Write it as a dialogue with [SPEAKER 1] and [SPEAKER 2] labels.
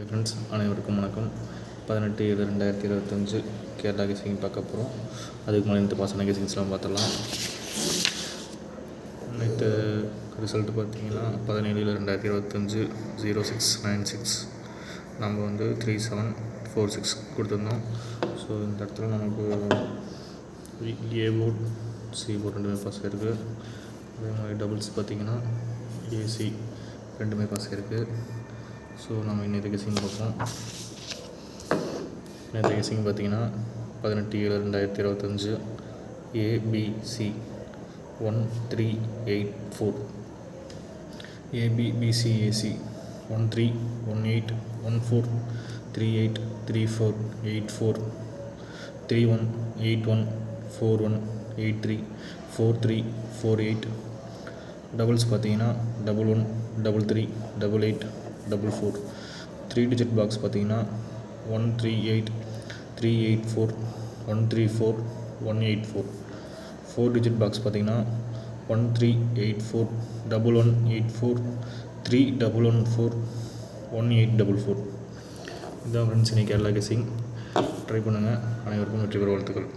[SPEAKER 1] Friends, அனைவருக்கும் வணக்கம். 18/7/2025 Kerala guessing பார்க்க போகிறோம். அதுக்கு முன்னாடி இந்த பாசன கெஸிங்ஸ்லாம் பார்த்துடலாம். நேற்று ரிசல்ட்டு பார்த்தீங்கன்னா 17/7/2025 0696 நம்ம வந்து 3746 கொடுத்துருந்தோம். ஸோ இந்த இடத்துல நமக்கு ஏ போர்ட் சி போர்ட் ரெண்டுமே பாஸ் ஆகிருக்கு. அதே மாதிரி டபுள்ஸ் பார்த்திங்கன்னா ஏசி ரெண்டுமே பாஸ் ஆகிருக்கு. ஸோ நம்ம இன்றைய கெஸிங் பார்ப்போம். நேற்று கெஸிங் பார்த்திங்கன்னா 18/7/2025 ஏபிசி 1384 ஏபிபிசிஏசி 1318 14 38 34 84 31 81 41 83 43 48. டபுள்ஸ் பார்த்தீங்கன்னா 11 33 88 44. 3 டிஜிட் பாக்ஸ் பார்த்தீங்கன்னா 138 384 134 184. 4 டிஜிட் பாக்ஸ் பார்த்தீங்கன்னா 1384 1184 3114 1844. இதுதான் ஃப்ரெண்ட்ஸ் இன்னைக்கு கேரளா கெஸிங். ட்ரை பண்ணுங்கள். அனைவருக்கும் வெற்றி பெற வாழ்த்துக்கள்.